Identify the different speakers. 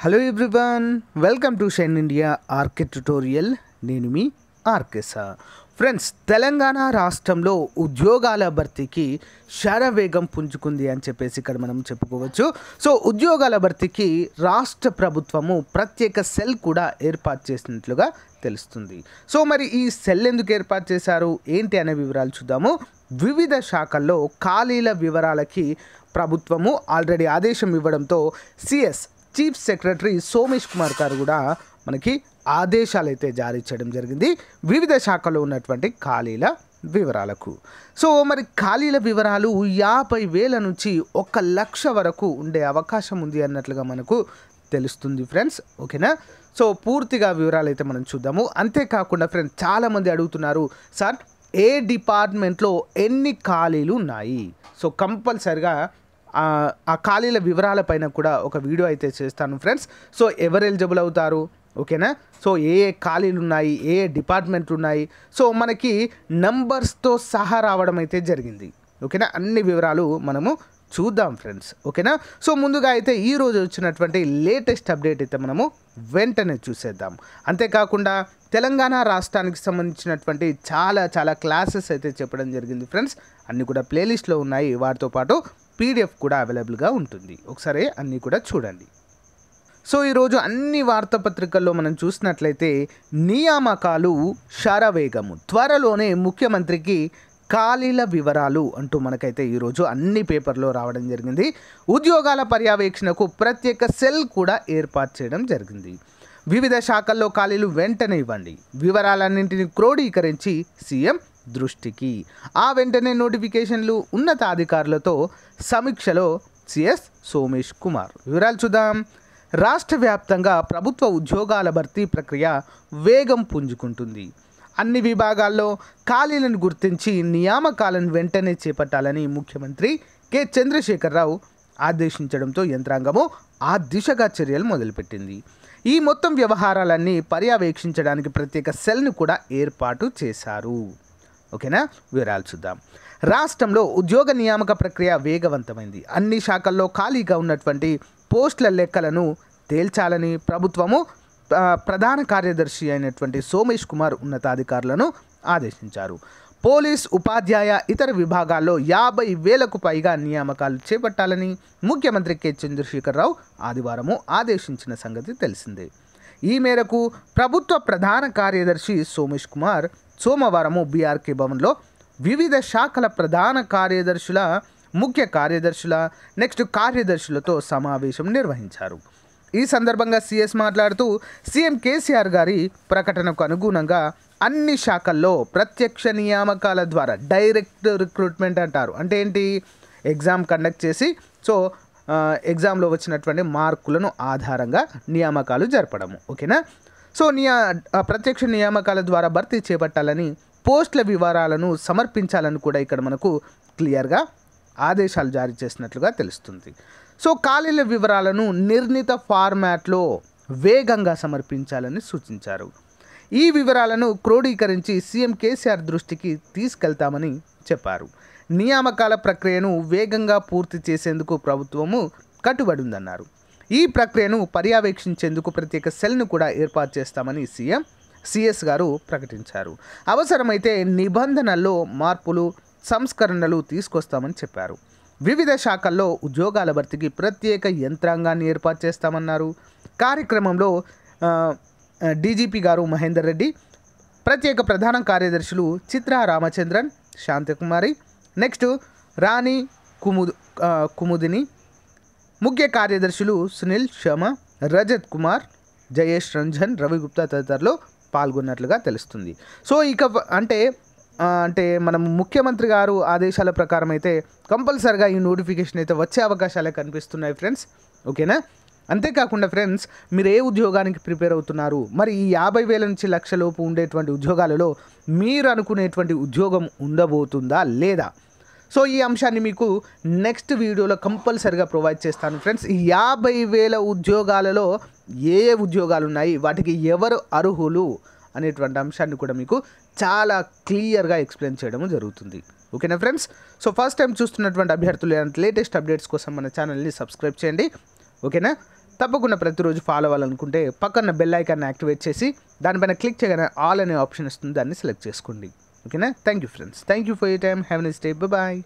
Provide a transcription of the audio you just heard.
Speaker 1: Hello everyone, welcome to shine India RK tutorial. నేను మీ RK sir. Friends, Telangana రాష్ట్రంలో ఉద్యోగాల భర్తీకి శరవేగం పుంజుకుంది అని చెప్పేసి ఇక్కడ మనం చెప్పుకోవచ్చు. సో ఉద్యోగాల భర్తీకి రాష్ట్ర ప్రభుత్వము ప్రత్యేక సెల్ కూడా ఏర్పాటు చేసినట్లుగా తెలుస్తుంది. సో మరి ఈ సెల్ ఎందుకు ఏర్పాటు చేశారు, ఏంటి అనే వివరాలు చూద్దాము. వివిధ శాఖల్లో ఖాళీల వివరాలకి ప్రభుత్వము ఆల్రెడీ ఆదేశం ఇవ్వడంతో CS chief secretary Somesh Kumar గారు కూడా మనకి ఆదేశాలు అయితే జారీ చేయడం జరిగింది వివిధ శాఖల్లో ఉన్నటువంటి ఖాళీల వివరాలకు. సో మరి ఖాళీల వివరాలు 50,000 నుంచి 1,00,000 వరకు ఉండే అవకాశం ఉంది అన్నట్లుగా మనకు తెలుస్తుంది ఫ్రెండ్స్. ఓకేనా. సో పూర్తిగా వివరాలు అయితే మనం చూద్దాము. అంతేకాకుండా ఫ్రెండ్స్, చాలామంది అడుగుతున్నారు, సార్ ఏ డిపార్ట్మెంట్లో ఎన్ని ఖాళీలు ఉన్నాయి. సో కంపల్సరిగా ఆ ఖాళీల వివరాల పైన కూడా ఒక వీడియో అయితే చేస్తాను ఫ్రెండ్స్. సో ఎవరు ఎలిజిబుల్ అవుతారు, ఓకేనా. సో ఏ ఖాళీలు ఉన్నాయి, ఏ డిపార్ట్మెంట్లు ఉన్నాయి, సో మనకి నంబర్స్తో సహా రావడం అయితే జరిగింది. ఓకేనా. అన్ని వివరాలు మనము చూద్దాం ఫ్రెండ్స్. ఓకేనా. సో ముందుగా అయితే ఈరోజు వచ్చినటువంటి లేటెస్ట్ అప్డేట్ అయితే మనము వెంటనే చూసేద్దాం. అంతేకాకుండా తెలంగాణ రాష్ట్రానికి సంబంధించినటువంటి చాలా క్లాసెస్ అయితే చెప్పడం జరిగింది ఫ్రెండ్స్. అన్నీ కూడా ప్లేలిస్ట్లో ఉన్నాయి. వాటితో పాటు పీడిఎఫ్ కూడా అవైలబుల్గా ఉంటుంది. ఒకసారి అన్నీ కూడా చూడండి. సో ఈరోజు అన్ని వార్తాపత్రికల్లో మనం చూసినట్లయితే నియామకాలు శరవేగము, త్వరలోనే ముఖ్యమంత్రికి ఖాళీల వివరాలు అంటూ మనకైతే ఈరోజు అన్ని పేపర్లో రావడం జరిగింది. ఉద్యోగాల పర్యవేక్షణకు ప్రత్యేక సెల్ కూడా ఏర్పాటు చేయడం జరిగింది. వివిధ శాఖల్లో ఖాళీలు వెంటనే ఇవ్వండి, వివరాలన్నింటినీ క్రోడీకరించి సీఎం దృష్టికి. ఆ వెంటనే నోటిఫికేషన్లు ఉన్నతాధికారులతో సమీక్షలో సిఎస్ సోమేష్ కుమార్. వివరాలు చూద్దాం. రాష్ట్ర వ్యాప్తంగా ప్రభుత్వ ఉద్యోగాల భర్తీ ప్రక్రియ వేగం పుంజుకుంటుంది. అన్ని విభాగాల్లో ఖాళీలను గుర్తించి నియామకాలను వెంటనే చేపట్టాలని ముఖ్యమంత్రి కె చంద్రశేఖరరావు ఆదేశించడంతో యంత్రాంగము ఆ దిశగా చర్యలు మొదలుపెట్టింది. ఈ మొత్తం వ్యవహారాలన్నీ పర్యవేక్షించడానికి ప్రత్యేక సెల్ను కూడా ఏర్పాటు చేశారు. ఓకేనా. వివరాలు చూద్దాం. రాష్ట్రంలో ఉద్యోగ నియామక ప్రక్రియ వేగవంతమైంది. అన్ని శాఖల్లో ఖాళీగా ఉన్నటువంటి పోస్టుల లెక్కలను తేల్చాలని ప్రభుత్వము ప్రధాన కార్యదర్శి అయినటువంటి సోమేష్ కుమార్ ఉన్నతాధికారులను ఆదేశించారు. పోలీస్, ఉపాధ్యాయ, ఇతర విభాగాల్లో 50,000కు పైగా నియామకాలు చేపట్టాలని ముఖ్యమంత్రి కె చంద్రశేఖరరావు ఆదివారము ఆదేశించిన సంగతి తెలిసిందే. ఈ మేరకు ప్రభుత్వ ప్రధాన కార్యదర్శి సోమేష్ కుమార్ సోమవారము బీఆర్కే భవన్లో వివిధ శాఖల ప్రధాన కార్యదర్శుల, ముఖ్య కార్యదర్శుల, కార్యదర్శులతో సమావేశం నిర్వహించారు. ఈ సందర్భంగా సిఎస్ మాట్లాడుతూ, సీఎం కేసీఆర్ గారి ప్రకటనకు అనుగుణంగా అన్ని శాఖల్లో ప్రత్యక్ష నియామకాల ద్వారా డైరెక్ట్ రిక్రూట్మెంట్ అంటారు. అంటే ఏంటి, ఎగ్జామ్ కండక్ట్ చేసి సో ఎగ్జామ్లో వచ్చినటువంటి మార్కులను ఆధారంగా నియామకాలు జరపడము. ఓకేనా. సో ప్రత్యక్ష నియామకాల ద్వారా భర్తీ చేపట్టాలని, పోస్టుల వివరాలను సమర్పించాలని కూడా ఇక్కడ మనకు క్లియర్గా ఆదేశాలు జారీ చేసినట్లుగా తెలుస్తుంది. సో ఖాళీల వివరాలను నిర్ణీత ఫార్మాట్లో వేగంగా సమర్పించాలని సూచించారు. ఈ వివరాలను క్రోడీకరించి సీఎం కేసీఆర్ దృష్టికి తీసుకెళ్తామని చెప్పారు. నియామకాల ప్రక్రియను వేగంగా పూర్తి చేసేందుకు ప్రభుత్వము కట్టుబడి ఉందన్నారు. ఈ ప్రక్రియను పర్యవేక్షించేందుకు ప్రత్యేక సెల్ను కూడా ఏర్పాటు చేస్తామని సిఎస్ గారు ప్రకటించారు. అవసరమైతే నిబంధనల్లో మార్పులు, సంస్కరణలు తీసుకొస్తామని చెప్పారు. వివిధ శాఖల్లో ఉద్యోగాల భర్తీకి ప్రత్యేక యంత్రాంగాన్ని ఏర్పాటు చేస్తామన్నారు. కార్యక్రమంలో డీజీపీ గారు మహేందర్ రెడ్డి, ప్రత్యేక ప్రధాన కార్యదర్శులు చిత్రా రామచంద్రన్, శాంతకుమారి, రాణి కుముదిని, ముఖ్య కార్యదర్శులు సునీల్ శర్మ, రజత్ కుమార్, జయేష్ రంజన్, రవిగుప్తా తదితరులు పాల్గొన్నట్లుగా తెలుస్తుంది. సో ఇక అంటే మనం ముఖ్యమంత్రి గారు ఆదేశాల ప్రకారం అయితే కంపల్సరిగా ఈ నోటిఫికేషన్ అయితే వచ్చే అవకాశాలే కనిపిస్తున్నాయి ఫ్రెండ్స్. ఓకేనా. అంతేకాకుండా ఫ్రెండ్స్, మీరు ఏ ఉద్యోగానికి ప్రిపేర్ అవుతున్నారు, మరి ఈ 50,000 నుంచి 1,00,000 లోపు ఉండేటువంటి ఉద్యోగాలలో మీరు అనుకునేటువంటి ఉద్యోగం ఉండబోతుందా లేదా? సో ఈ అంశాన్ని మీకు నెక్స్ట్ వీడియోలో కంపల్సరిగా ప్రొవైడ్ చేస్తాను ఫ్రెండ్స్. ఈ 50,000 ఉద్యోగాలలో ఏ ఉద్యోగాలు ఉన్నాయి, వాటికి ఎవరు అర్హులు అనేటువంటి అంశాన్ని కూడా మీకు చాలా క్లియర్గా ఎక్స్ప్లెయిన్ చేయడం జరుగుతుంది. ఓకేనా ఫ్రెండ్స్. సో ఫస్ట్ టైం చూస్తున్నటువంటి అభ్యర్థులు లేటెస్ట్ అప్డేట్స్ కోసం మన ఛానల్ని సబ్స్క్రైబ్ చేయండి. ఓకేనా. తప్పకుండా ప్రతిరోజు ఫాలో అవ్వాలనుకుంటే పక్కన బెల్ ఐకాన్ని యాక్టివేట్ చేసి దానిపైన క్లిక్ చేయగానే ఆల్ అనే ఆప్షన్ వస్తుంది, దాన్ని సెలెక్ట్ చేసుకోండి. ఓకేనా? Thank you friends, thank you for your time, have a nice day, bye.